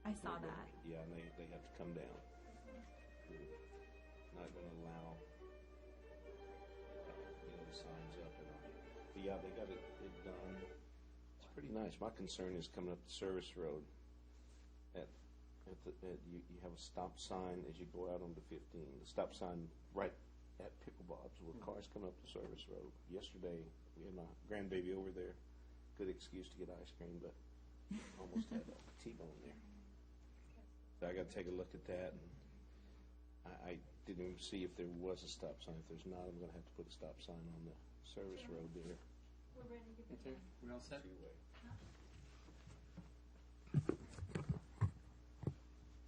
I saw that. Yeah, and they have to come down. Not going to allow, the signs up and all. But yeah, they got it done. It's pretty nice. My concern is coming up the service road. You have a stop sign as you go out onto 15. The stop sign right at Pickle Bob's where cars coming up the service road. Yesterday, we had my grandbaby over there. Good excuse to get ice cream, but almost had a T-bone there. So I got to take a look at that. And I didn't even see if there was a stop sign. If there's not, I'm going to have to put a stop sign on the service road there. We're ready to get Okay, we all set? Two-way.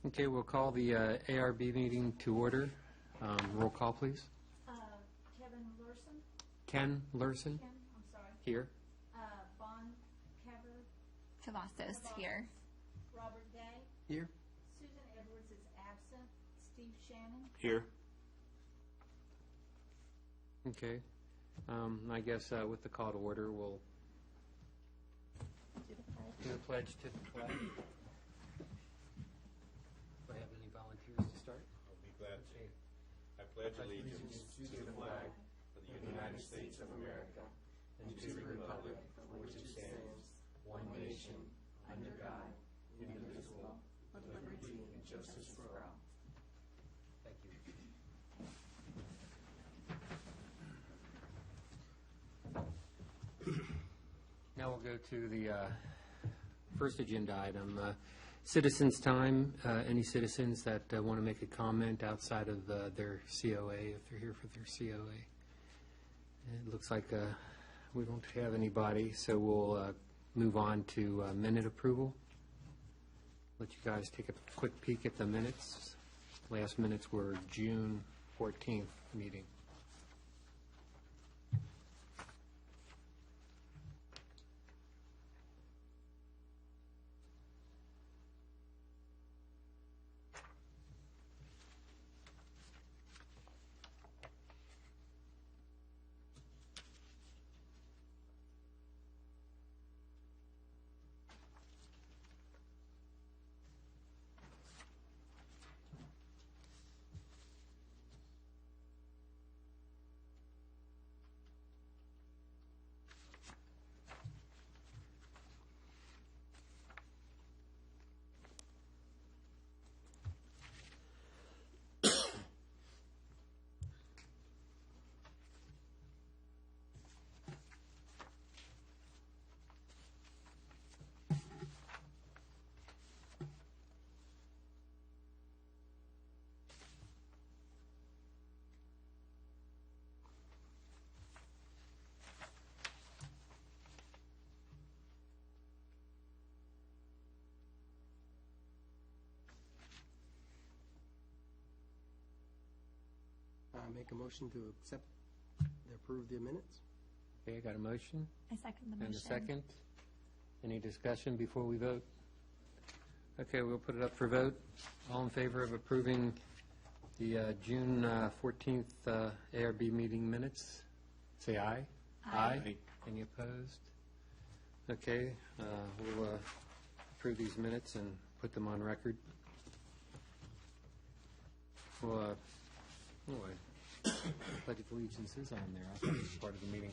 Okay, we'll call the ARB meeting to order. Roll call, please. Kevin Lurson. Ken Lurson, Ken, I'm sorry. here. Bon Caver. Cavazos here. Robert Day. Here. Susan Edwards is absent. Steve Shannon. Here. Okay. I guess with the call to order, we'll do the pledge to the flag. Do I have any volunteers to start? I'll be glad to. I pledge allegiance to the flag of the United States of America and to the republic for which it stands, one nation, under God, indivisible, with liberty and justice for all. Thank you. Now we'll go to the first agenda item, citizens' time. Any citizens that want to make a comment outside of their COA, if they're here for their COA. It looks like we don't have anybody, so we'll move on to minute approval. Let you guys take a quick peek at the minutes. Last minutes were June 14th meeting. Make a motion to approve the minutes. Okay, I got a motion I second the motion. and a second. Any discussion before we vote? Okay, we'll put it up for vote. All in favor of approving the June 14th ARB meeting minutes? Say aye. Aye. Any opposed? Okay, we'll approve these minutes and put them on record. Well, anyway, Pledge of Allegiance is on there. I thought it was part of the meeting.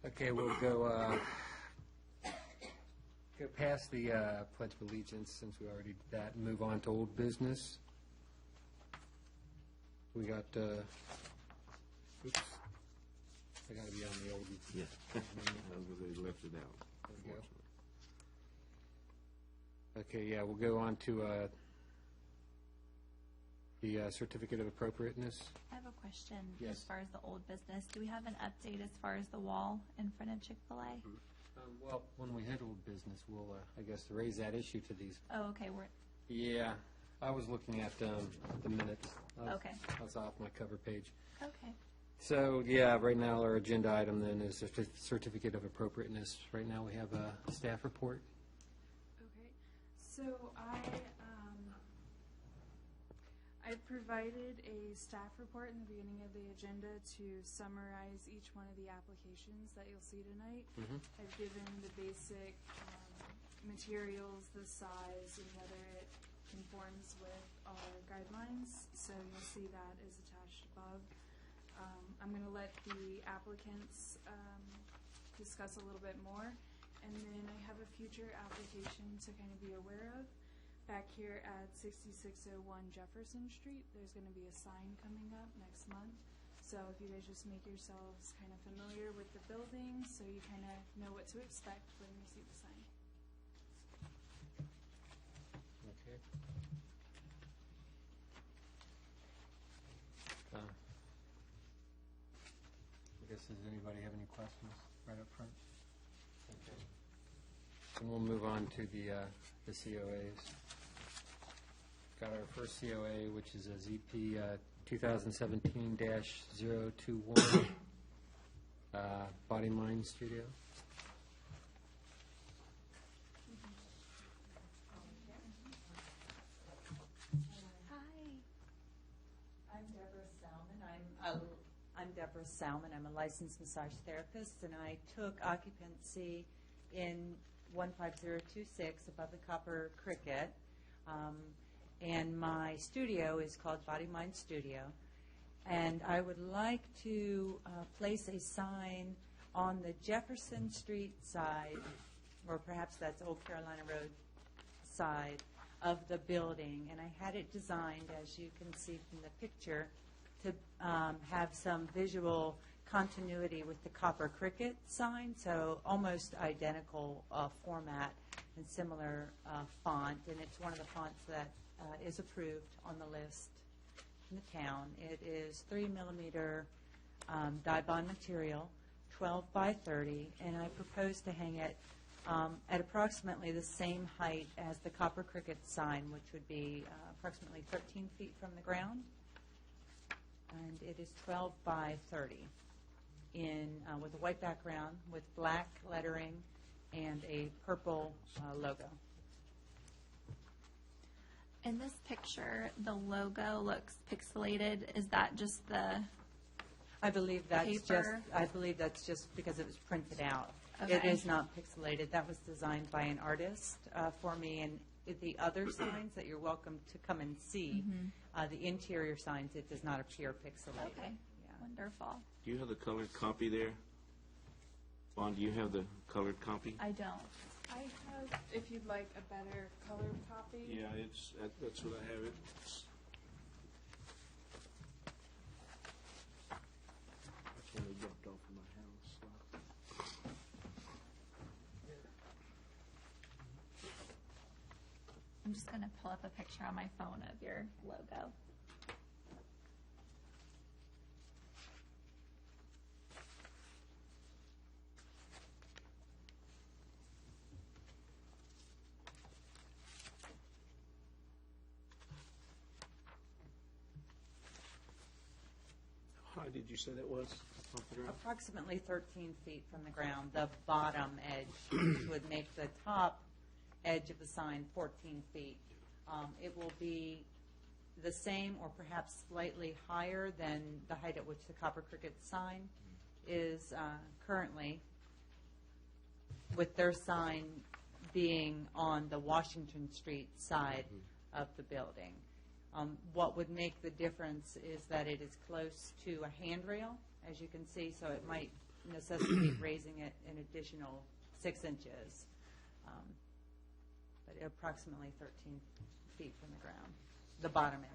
Okay, we'll go past the Pledge of Allegiance since we already did that and move on to old business. We got, oops, I got to be on the old. Yeah. They left it out. There we go. Okay, yeah, we'll go on to the certificate of appropriateness. I have a question Yes. as far as the old business. Do we have an update as far as the wall in front of Chick-fil-A? Well, when we hit old business, we'll, I guess, raise that issue to these. Oh, okay, Yeah, I was looking at the minutes. Okay. I was off my cover page. okay. So, yeah, right now our agenda item then is a certificate of appropriateness. Right now we have a staff report. Okay, so I provided a staff report in the beginning of the agenda to summarize each one of the applications that you'll see tonight. I've given the basic materials, the size, and whether conforms with our guidelines, so you'll see that is attached above. I'm going to let the applicants discuss a little bit more, and then I have a future application to kind of be aware of. Back here at 6601 Jefferson Street, there's going to be a sign coming up next month. So if you guys just make yourselves kind of familiar with the building so you kind of know what to expect when you see the sign. Okay. I guess, does anybody have any questions right up front? Okay. And we'll move on to the COAs. Got our first COA, which is a ZP 2017-021, Body Mind Studio. I'm Deborah Salmon. I'm a licensed massage therapist, and I took occupancy in 15026 above the Copper Cricket. And my studio is called Body Mind Studio. And I would like to place a sign on the Jefferson Street side, or perhaps that's Old Carolina Road side of the building. And I had it designed, as you can see from the picture, to have some visual continuity with the Copper Cricket sign, so almost identical format and similar font. And it's one of the fonts that is approved on the list in the town. It is 3mm Dibond material, 12 by 30, and I propose to hang it at approximately the same height as the Copper Cricket sign, which would be approximately 13 feet from the ground. And it is 12 by 30 with a white background with black lettering and a purple logo. In this picture, the logo looks pixelated. Is that just the I believe that's paper? just because it was printed out. Okay. It is not pixelated. That was designed by an artist for me. And the other signs that you're welcome to come and see, the interior signs, it does not appear pixelated. Okay, Yeah. wonderful. Do you have the colored copy there? Vaughn, do you have the colored copy? I don't. I have, if you'd like a better colored copy. Yeah, that's what I have. That's when they dropped off in my house. I'm just going to pull up a picture on my phone of your logo. How high did you say that was off the ground? Approximately 13 feet from the ground, the bottom edge, which would make the top edge of the sign 14 feet. It will be the same or perhaps slightly higher than the height at which the Copper Cricket sign is currently, with their sign being on the Washington Street side of the building. What would make the difference is that it is close to a handrail, as you can see, so it might necessitate raising it an additional 6 inches. But approximately 13 feet from the ground, the bottom edge.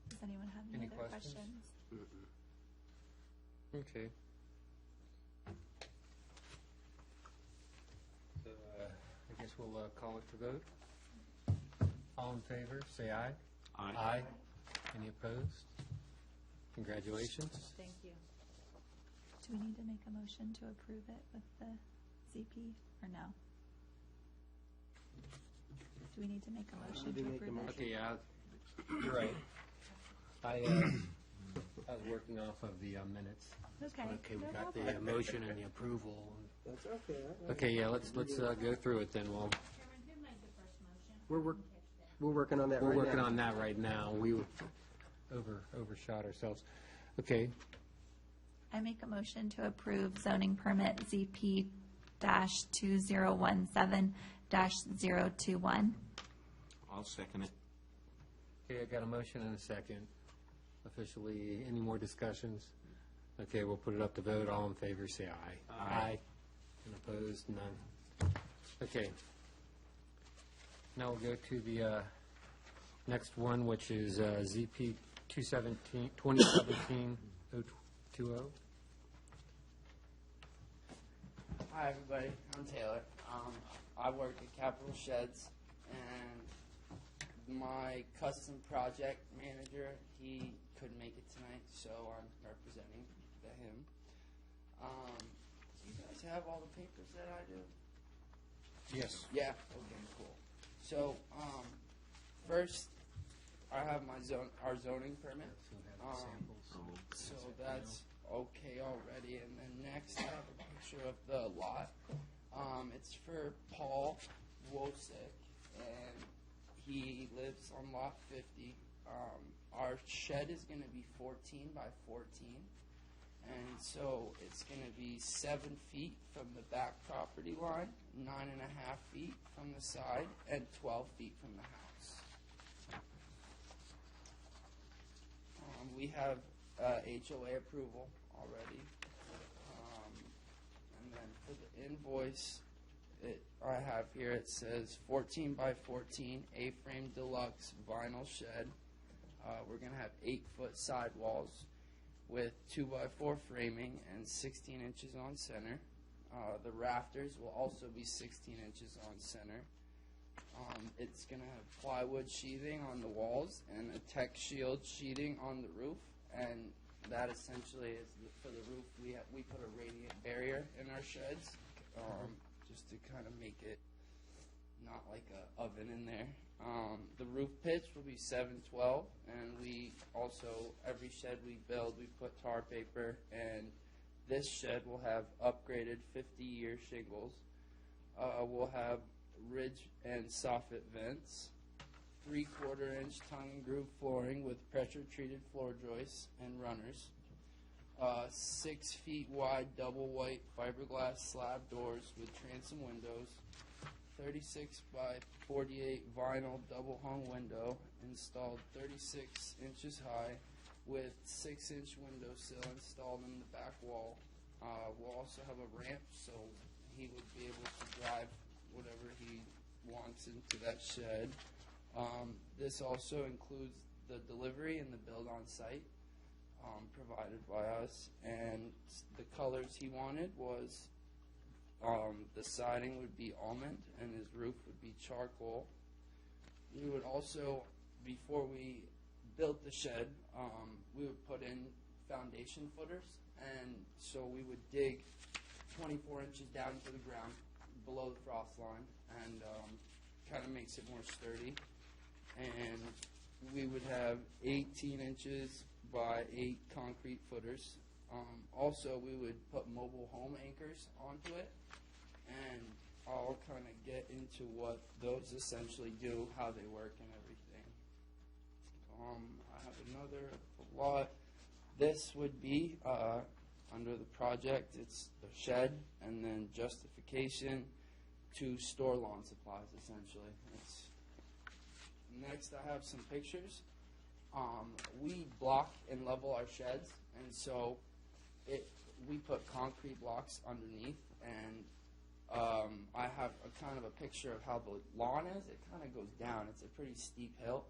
Does anyone have any Any other questions? questions? Okay. So, I guess we'll call it for vote. All in favor, say aye. Aye. Any opposed? Congratulations. Thank you. Do we need to make a motion to approve it with the ZP or no? Do we need to make a motion Need to to make a approve it? motion. Okay, yeah, you're right. I was working off of the minutes. Okay. Okay, we no got problem. the motion and the approval. That's okay. Okay, yeah, let's go through it then. We'll Chairman, who made the first motion? We're We're working on that We're right now. working on that right now. We overshot ourselves. Okay, I make a motion to approve zoning permit ZP-2017-021. I'll second it. okay, I got a motion and a second. Officially, any more discussions? Okay, we'll put it up to vote. All in favor, say aye. Aye. And opposed, none. Okay. Now we'll go to the next one, which is ZP 2017-020. Hi, everybody. I'm Taylor. I work at Capital Sheds, and my custom project manager, he couldn't make it tonight, so I'm representing him. Do you guys have all the papers that I do? Yes. Yeah. Okay. Cool. So, first, I have our zoning permit. So that's okay already. And then next, I have a picture of the lot. It's for Paul Wosick, and he lives on lot 50. Our shed is going to be 14 by 14. And so it's going to be 7 feet from the back property line, 9.5 feet from the side, and 12 feet from the house. We have HOA approval already. And then for the invoice, I have here, it says 14 by 14 A-frame deluxe vinyl shed. We're going to have 8-foot sidewalls with 2x4 framing and 16 inches on center. The rafters will also be 16 inches on center. It's going to have plywood sheathing on the walls and a tech shield sheathing on the roof. And that essentially is for the roof. We put a radiant barrier in our sheds just to kind of make it not like an oven in there. The roof pitch will be 712, and we also, every shed we build, we put tar paper, and this shed will have upgraded 50-year shingles. We'll have ridge and soffit vents, 3/4-inch tongue and groove flooring with pressure-treated floor joists and runners, 6 feet wide double white fiberglass slab doors with transom windows, 36 by 48 vinyl double hung window installed 36 inches high with 6-inch windowsill installed in the back wall. We'll also have a ramp so he would be able to drive whatever he wants into that shed. This also includes the delivery and the build on site provided by us, and the colors he wanted was the siding would be almond and his roof would be charcoal. We would also, before we built the shed, we would put in foundation footers, and so we would dig 24 inches down to the ground below the frost line, and kind of makes it more sturdy. And we would have 18 inches by 8 concrete footers. Also, we would put mobile home anchors onto it, and I'll kind of get into what those essentially do, how they work, and everything. I have another lot. This would be under the project. It's the shed, and then justification to store lawn supplies. Essentially, next. I have some pictures. We block and level our sheds, and so we put concrete blocks underneath, and I have a kind of a picture of how the lawn is. It kind of goes down. It's a pretty steep hill,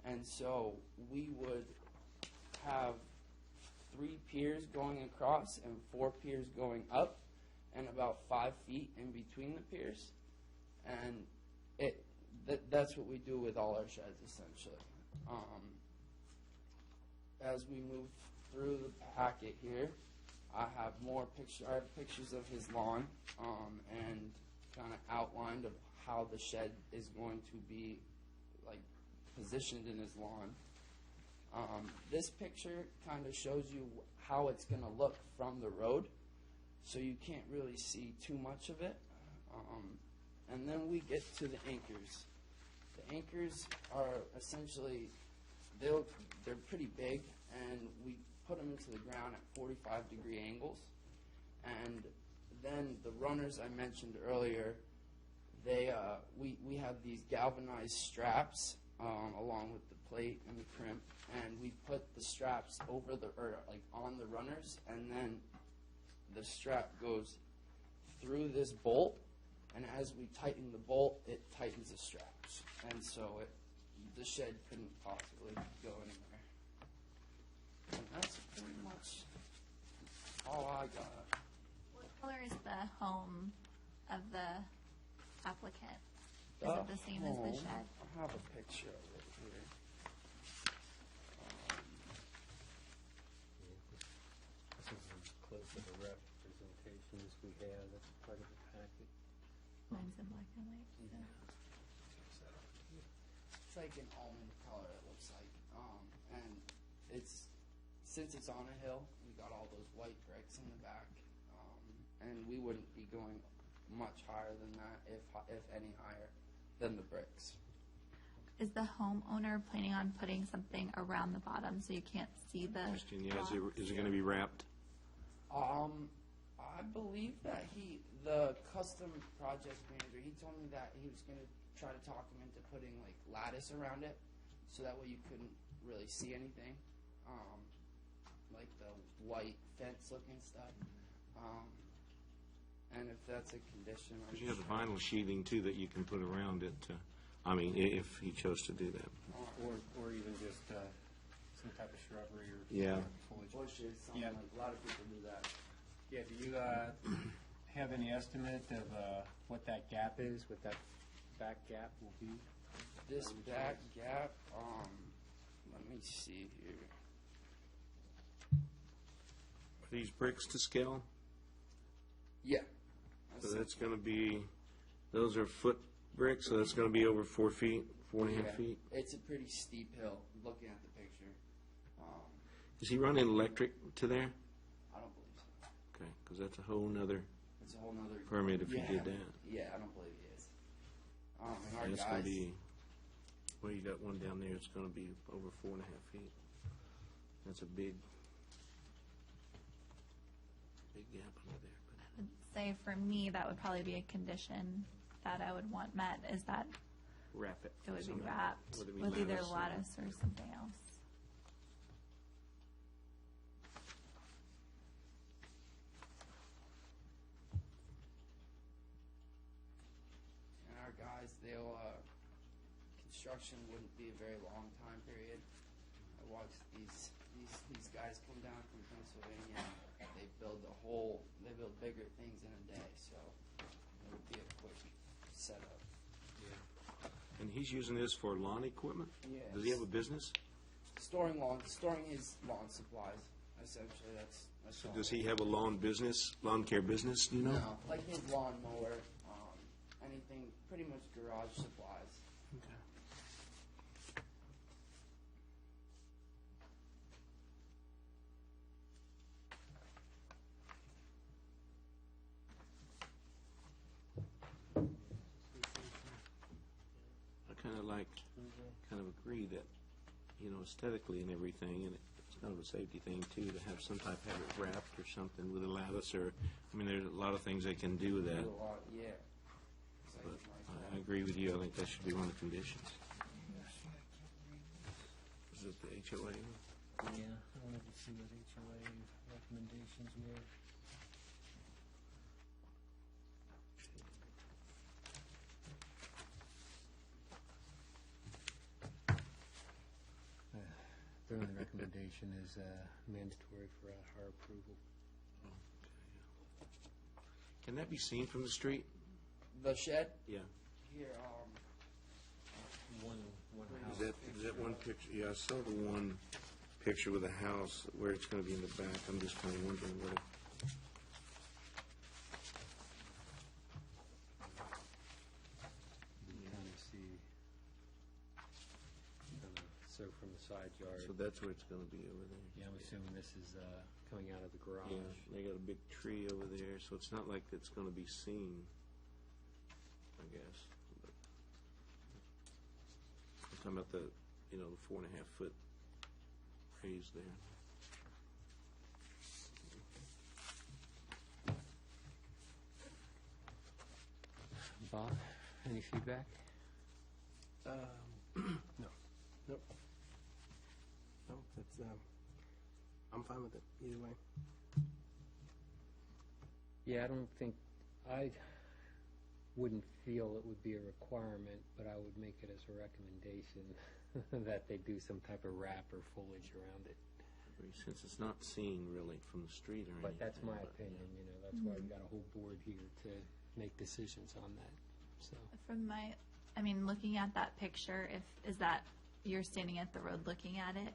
and so we would have 3 piers going across and 4 piers going up, and about 5 feet in between the piers, and that's what we do with all our sheds essentially. As we move through the packet here, I have pictures of his lawn, and kind of outlined of how the shed is going to be positioned in his lawn. This picture kind of shows you how it's going to look from the road, so you can't really see too much of it. And then we get to the anchors. The anchors are essentially, they're pretty big, and we put them into the ground at 45-degree angles. And then the runners I mentioned earlier, we have these galvanized straps along with the plate and the crimp, and we put the straps on the runners, and then the strap goes through this bolt, and as we tighten the bolt, it tightens the straps, and so the shed couldn't possibly go anywhere. And that's pretty much all I got. What color is the home of the applicant? Is it the same as the home, shed? I have a picture of it here. This is close to the representations we have, that's part of the packet. Mine's in black and white. So. It's like an almond color, it looks like. And since it's on a hill, we got all those white bricks in the back. And we wouldn't be going much higher than that, if any higher than the bricks. Is the homeowner planning on putting something around the bottom so you can't see the Question, yeah, blocks? is it going to be wrapped? I believe that the custom project manager, he told me that he was going to try to talk him into putting like lattice around it, so that way you couldn't really see anything, like the white fence looking stuff. And if that's a condition, Because you have the vinyl sheathing too that you can put around it. If he chose to do that. Or even just some type of shrubbery or Yeah. foliage. bushes, something Yeah. like a lot of people do that. Yeah, do you have any estimate of what that gap is, what that back gap will be? This back gap, let me see here. Are these bricks to scale? Yeah. So that's going to be, those are foot bricks, so that's going to be over 4 feet, 4.5 feet. It's a pretty steep hill, looking at the picture. Is he running electric to there? I don't believe so. Okay, because that's a whole nother It's a whole nother permit if he did that. Yeah, I don't believe he is. And our That's going guys, to be, well, you got one down there, it's going to be over 4.5 feet. That's a big gap under there. I would say for me, that would probably be a condition that I would want met, is that Wrap it. it would be somehow. wrapped Whether it be with either lattice or- lattice or something else. and our guys, construction wouldn't be a very long time period. I watched these guys come down from Pennsylvania. They build bigger things in a day, so it would be a quick setup. And he's using this for lawn equipment? Yes. Does he have a business? Storing his lawn supplies. Essentially, that's So all. does he have a lawn care business, do you know? No, like his lawnmower, anything, pretty much garage supplies. Okay. I kind of agree that, aesthetically and everything, and it's kind of a safety thing too, to have some type, have it wrapped or something with a lattice, or, there's a lot of things they can do with that. Do a lot, yeah. But Something like I agree with you, I think that should be one of the conditions. Is it the HOA? Yeah, I wanted to see what HOA recommendations were. Their only recommendation is mandatory for our approval. Can that be seen from the street? The shed Yeah. here, One Is house. that one picture? Yeah, I saw the one picture with a house where it's going to be in the back. I'm just kind of wondering what. You can kind of see, so from the side yard. So that's where it's going to be over there. Yeah, I'm assuming this is coming out of the garage. Yeah, they got a big tree over there, so it's not like it's going to be seen, I guess. But Talking about the, the 4.5 foot raise there. Bob, any feedback? No. Nope. No, that's, I'm fine with it, either way. Yeah, I don't think, I wouldn't feel it would be a requirement, but I would make it as a recommendation that they do some type of wrap or foliage around it. Since it's not seen really from the street or anything. But that's my opinion, that's why we got a whole board here to make decisions on that, so. From my, looking at that picture, is that you're standing at the road looking at it?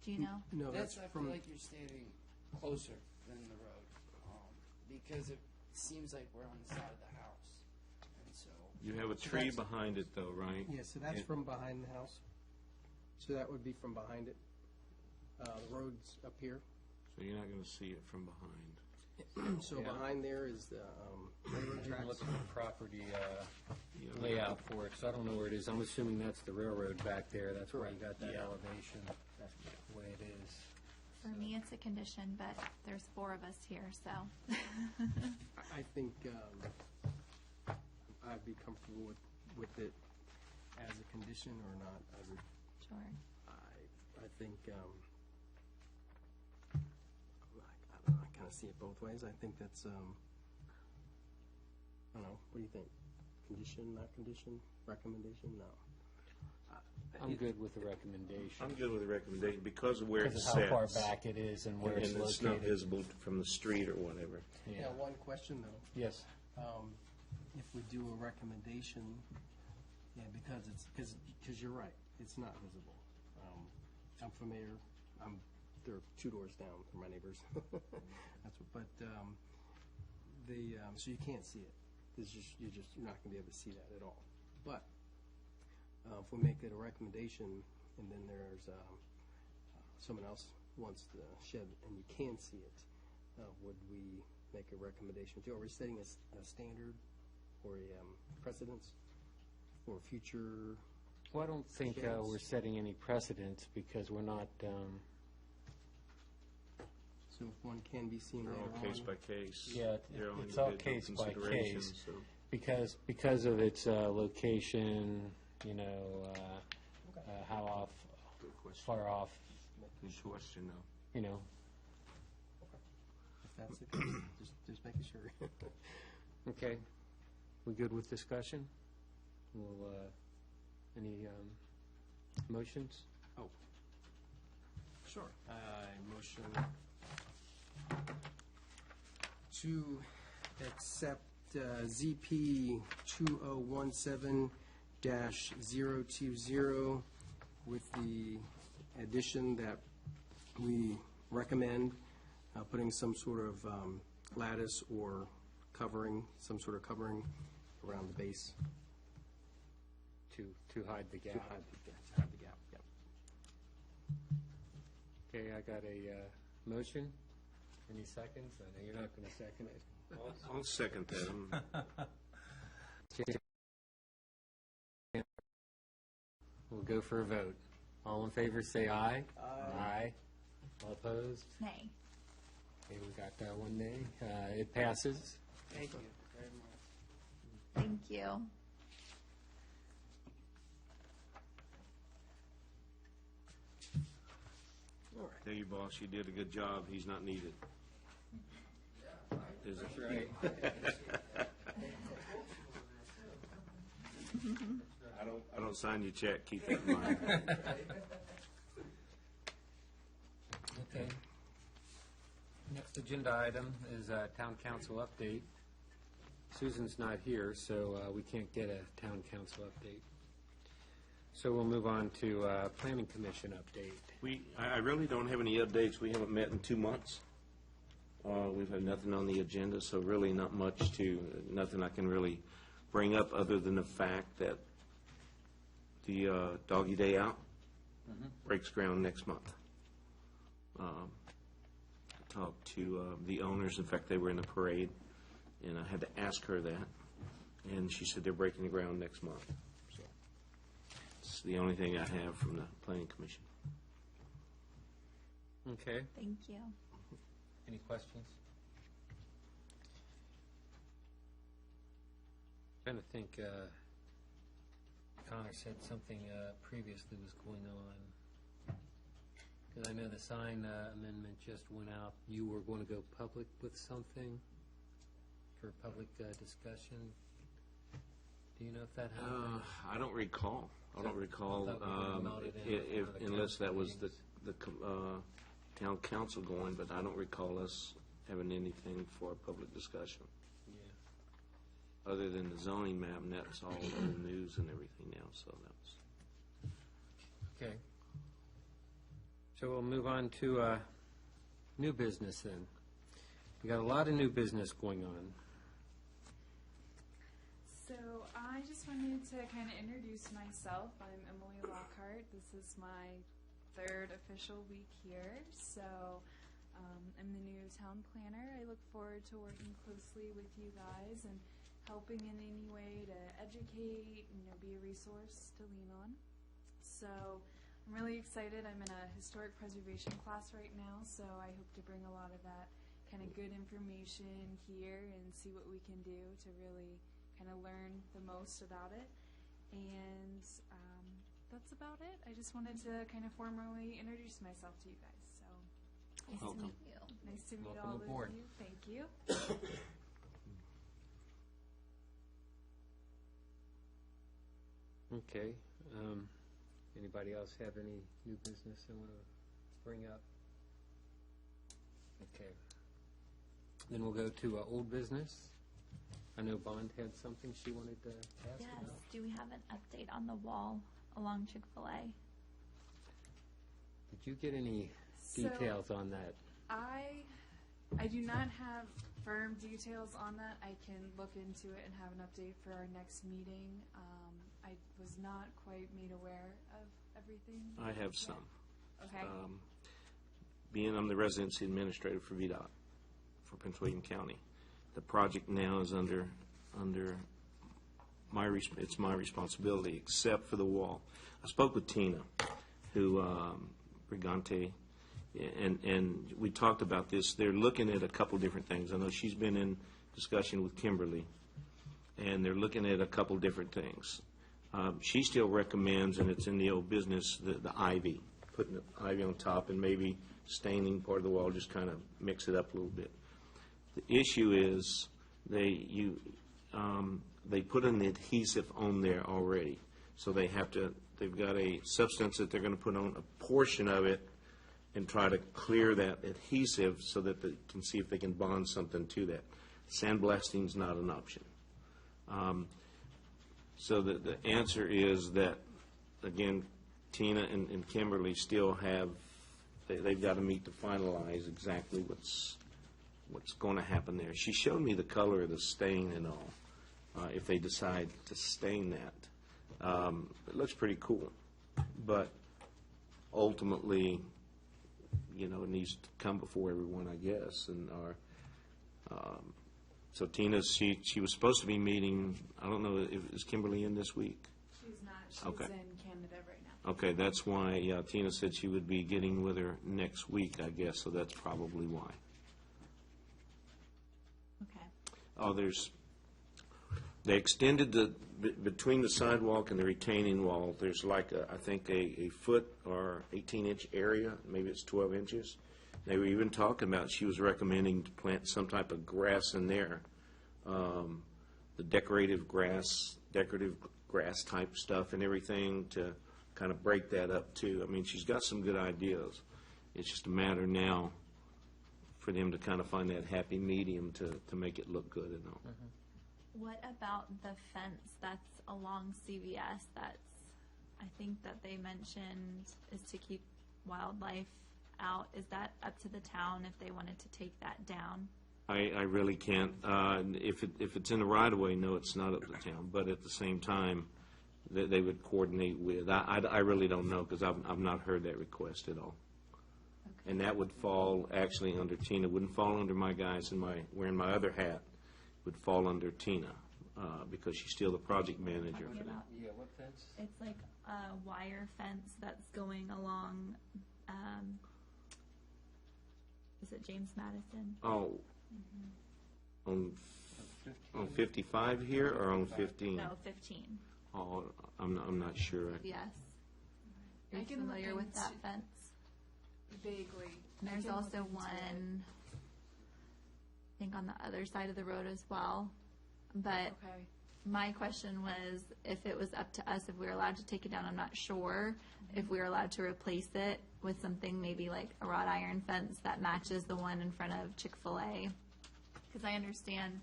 Do you know? No, that's I from, feel like you're standing closer than the road, because it seems like we're on the side of the house, and so. You have a tree behind it though, right? yeah, so that's from behind the house. So that would be from behind it. The road's up here. So you're not going to see it from behind. So Yeah. behind there is the railroad Didn't look tracks. at the property layout for it, so I don't know where it is. I'm assuming that's the railroad back there. That's where you got that elevation. That's the way it is. For me, it's a condition, but there's 4 of us here, so. I think I'd be comfortable with it as a condition or not. I would. Sure. I think I don't know, I kind of see it both ways. I think that's I don't know. What do you think? Condition, not condition, recommendation? No. I'm good with the recommendation. I'm good with the recommendation because of where it Because sits. of how far back it is and where And it's it's not located. visible from the street or whatever. Yeah. One question though. Yes. If we do a recommendation, because it's because you're right, it's not visible. I'm familiar. They're 2 doors down from my neighbors. That's what, but so you can't see it. You're not going to be able to see that at all. But if we make it a recommendation, and then there's someone else wants the shed, and you can see it, would we make a recommendation to? Are we setting a standard or a precedence for future? Well, I don't think we're setting any precedents because we're not, So if one can be seen They're later all on. case by case. Yeah, They're all it's all individual case by considerations, case. so. because of its location, how off, Good question. far off, Good question, though. If that's the case, just making sure. Okay, we good with discussion? We'll, any motions? Oh, sure. Motion to accept ZP 2017-020 with the addition that we recommend putting some sort of lattice or covering, some sort of covering around the base To hide the to gap. hide the gap. Yep. Okay, I got a motion. Any seconds? I know you're not going to second it. I'll second that. We'll go for a vote. All in favor, say aye. Aye. All opposed? Nay. Okay, we got that one nay. It passes. Thank you very much. Thank you. All right. Tell you, boss, you did a good job. He's not needed. Is it? Right. I don't sign your check. Keep that in mind. Okay. Next agenda item is town council update. Susan's not here, so we can't get a town council update. So we'll move on to planning commission update. I really don't have any updates. We haven't met in 2 months. We've had nothing on the agenda, so really not much nothing I can really bring up other than the fact that the Doggy Day Out breaks ground next month. I talked to the owners. In fact, they were in the parade, and I had to ask her that, and she said they're breaking the ground next month. So That's the only thing I have from the planning commission. Okay. Thank you. Any questions? Trying to think, Connor said something previously was going on. Because I know the sign amendment just went out. You were going to go public with something for public discussion. Do you know if that happened? I don't recall. I don't recall, I thought we were nodded in if, one of the unless that was council the town council going, but I don't recall us having anything for a public discussion. Yeah. Other than the zoning map, and that's all in the news and everything now, so that was. Okay. So we'll move on to new business then. We got a lot of new business going on. So I just wanted to kind of introduce myself. I'm Emily Lockhart. This is my third official week here. So I'm the new town planner. I look forward to working closely with you guys and helping in any way to educate, be a resource to lean on. So I'm really excited. I'm in a historic preservation class right now, so I hope to bring a lot of that kind of good information here and see what we can do to really kind of learn the most about it. And that's about it. I just wanted to kind of formally introduce myself to you guys. So Nice to Welcome. meet you. nice to meet Welcome all aboard. of you. Thank you. Okay. Anybody else have any new business they want to bring up? Okay. Then we'll go to old business. I know Bond had something she wanted to ask Yes. about. Do we have an update on the wall along Chick-fil-A? Did you get any So- details on that? I do not have firm details on that. I can look into it and have an update for our next meeting. I was not quite made aware of everything. I have some. Okay. Being I'm the residency administrator for VDOT, for Prince William County, the project now is under it's my responsibility, except for the wall. I spoke with Tina, who, Brigante, and we talked about this. They're looking at a couple different things. I know she's been in discussion with Kimberly, and they're looking at a couple different things. She still recommends, and it's in the old business, the ivy, putting the ivy on top and maybe staining part of the wall, just kind of mix it up a little bit. The issue is they put an adhesive on there already, so they've got a substance that they're going to put on a portion of it and try to clear that adhesive so that they can see if they can bond something to that. Sandblasting is not an option. So the answer is that, again, Tina and Kimberly still have, they've got to meet to finalize exactly what's going to happen there. She showed me the color of the stain and all, if they decide to stain that. It looks pretty cool, but ultimately, it needs to come before everyone, I guess, and so Tina, she was supposed to be meeting, I don't know, is Kimberly in this week? She's not. She's Okay. in Canada right now. Okay, that's why, Tina said she would be getting with her next week, I guess, so that's probably why. Okay. They extended between the sidewalk and the retaining wall, there's like, I think, a foot or 18-inch area, maybe it's 12 inches. They were even talking about, she was recommending to plant some type of grass in there. The decorative grass type stuff and everything to kind of break that up too. I mean, she's got some good ideas. It's just a matter now for them to kind of find that happy medium to make it look good and all. What about the fence that's along CVS I think that they mentioned is to keep wildlife out? Is that up to the town if they wanted to take that down? I really can't. If it's in the right-of-way, no, it's not up to the town. But at the same time, they would coordinate with. I really don't know because I've not heard that request at all. Okay. And that would fall actually under Tina. Wouldn't fall under my guys and wearing my other hat. Would fall under Tina. because she's still the project manager for that. About- Yeah, what fence? It's like a wire fence that's going along, is it James Madison? Oh, on 55 here or on 15? No, 15. Oh, I'm not sure. Yes. Are I you can look familiar with that into- fence? Vaguely. And I there's can look also into it. one, I think, on the other side of the road as well. But Okay. my question was if it was up to us, if we were allowed to take it down. I'm not sure if we were allowed to replace it with something maybe like a wrought iron fence that matches the one in front of Chick-fil-A. Because I understand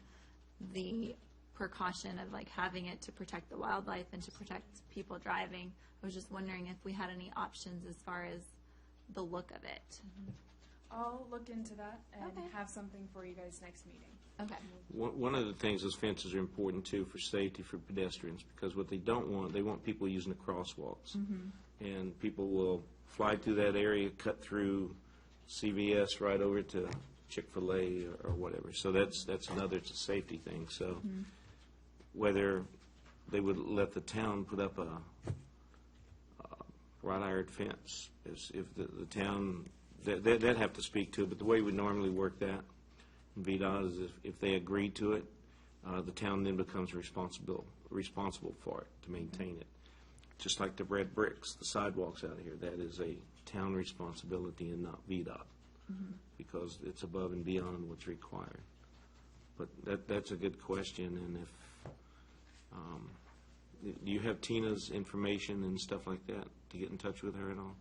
the precaution of like having it to protect the wildlife and to protect people driving. I was just wondering if we had any options as far as the look of it. I'll look into that and Okay. have something for you guys next meeting. Okay. One of the things, those fences are important too for safety for pedestrians, because what they don't want, they want people using the crosswalks. And people will fly through that area, cut through CVS right over to Chick-fil-A or whatever. So that's another, it's a safety thing. So whether they would let the town put up a wrought iron fence, is if the town, they'd have to speak to it, but the way we normally work that in VDOT is if they agree to it, the town then becomes responsible for it, to maintain it. Just like the red bricks, the sidewalks out here, that is a town responsibility and not VDOT, because it's above and beyond what's required. But that's a good question, and if, do you have Tina's information and stuff like that to get in touch with her at all?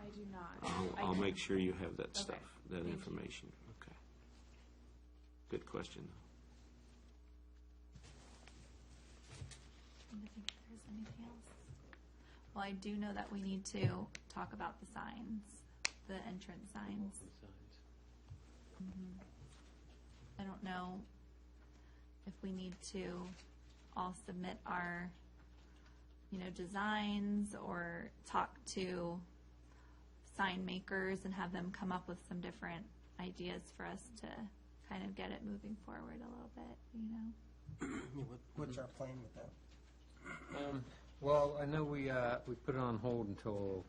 I do not. I'll make sure you have that stuff, that Thank you. information. Okay. Good question. Trying to think if there's anything else. Well, I do know that we need to talk about the signs, the entrance signs. I don't know if we need to all submit our, designs or talk to sign makers and have them come up with some different ideas for us to kind of get it moving forward a little bit, What's our plan with that? Well, I know we put it on hold until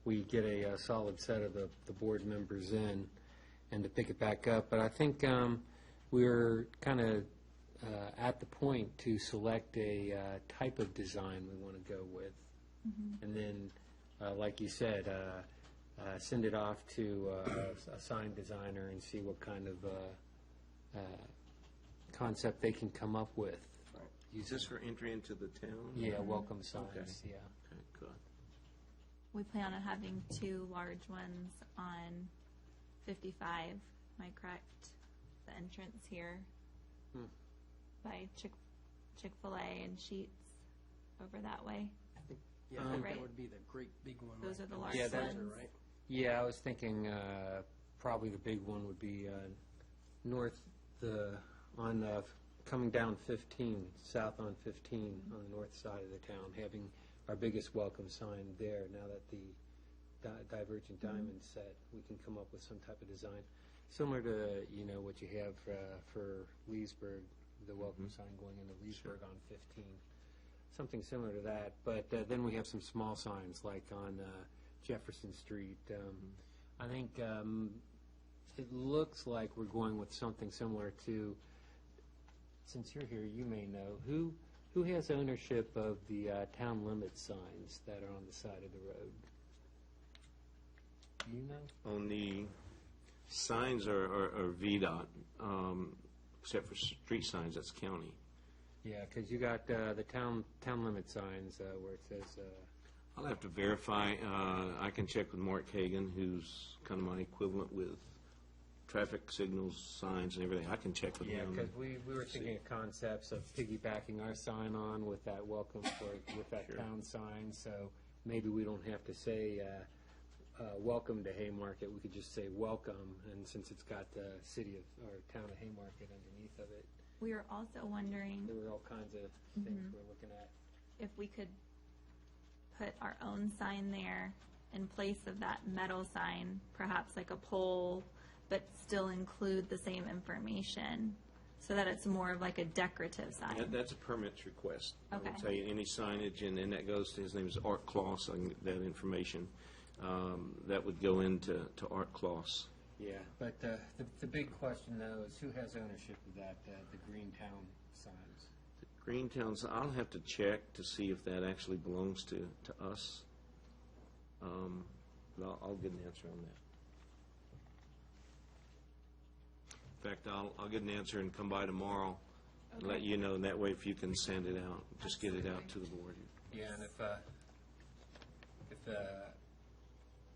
we get a solid set of the board members in and to pick it back up. But I think we're kind of at the point to select a type of design we want to go with. And then, like you said, send it off to a sign designer and see what kind of concept they can come up with. Is this for entry into the town? Yeah, welcome signs, Okay. yeah. Okay, good. We plan on having 2 large ones on 55, am I correct? The entrance here by Chick-fil-A and Sheets over that way. Yeah, I think Right. that would be the great big one. Those right are the in large Yeah, center, ones. right? Yeah, I was thinking probably the big one would be north, coming down 15, south on 15 on the north side of the town, having our biggest welcome sign there. Now that the Divergent Diamond's set, we can come up with some type of design similar to what you have for Leesburg, the welcome sign going into Leesburg on 15. Something similar to that, but then we have some small signs like on Jefferson Street. I think it looks like we're going with something similar to, since you're here, you may know, who has ownership of the town limit signs that are on the side of the road? Do you know? On the signs are VDOT, except for street signs, that's county. Yeah, because you got the town limit signs where it says, I'll have to verify. I can check with Mark Hagan, who's kind of my equivalent with traffic signals, signs, and everything. I can check with yeah, him. because we were thinking of concepts of piggybacking our sign on with that welcome with that Sure. town sign, so maybe we don't have to say welcome to Haymarket, we could just say welcome, and since it's got the city of, or town of Haymarket underneath of it, We were also wondering there were all kinds of things we're looking at. if we could put our own sign there in place of that metal sign, perhaps like a pole, but still include the same information so that it's more of like a decorative sign. That's a permits request. I Okay. will tell you, any signage, and that goes to, his name is Art Kloss, I can get that information. That would go into Art Kloss. Yeah, but the big question, though, is who has ownership of that, the Greentown signs? Greentown's, I'll have to check to see if that actually belongs to us. But I'll get an answer on that. In fact, I'll get an answer and come by tomorrow and let you know, and that way if you can send it out, just get it out to the board. Yeah, and if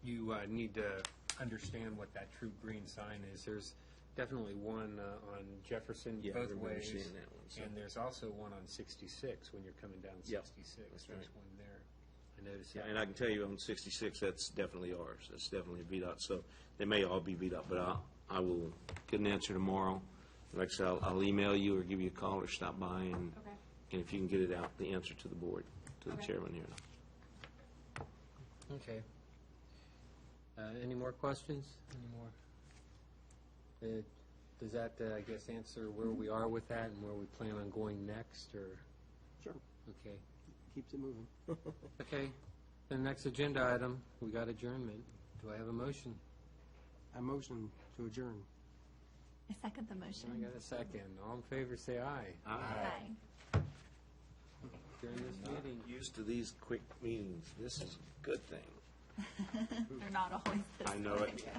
you need to understand what that true green sign is, there's definitely one on Jefferson Yeah, both everybody's ways. seeing that one, so. And there's also one on 66 when you're coming down Yep, 66. that's There's right. one there. I noticed Yeah, that. and I can tell you on 66, that's definitely ours. That's definitely a VDOT. So they may all be VDOT, but I will get an answer tomorrow. Like I said, I'll email you or give you a call or stop by, and Okay. if you can get it out, the answer to the board, to the Okay. chairman here. Okay. Any more questions? Any more? Does that, I guess, answer where we are with that and where we plan on going next, or? Sure. Okay. Keeps it moving. Okay. The next agenda item, we got adjournment. Do I have a motion? I motion to adjourn. I second the I motion. got a second. All in favor, say aye. Aye. During this meeting. Used to these quick meetings. This is a good thing. They're not always this I know it. quick.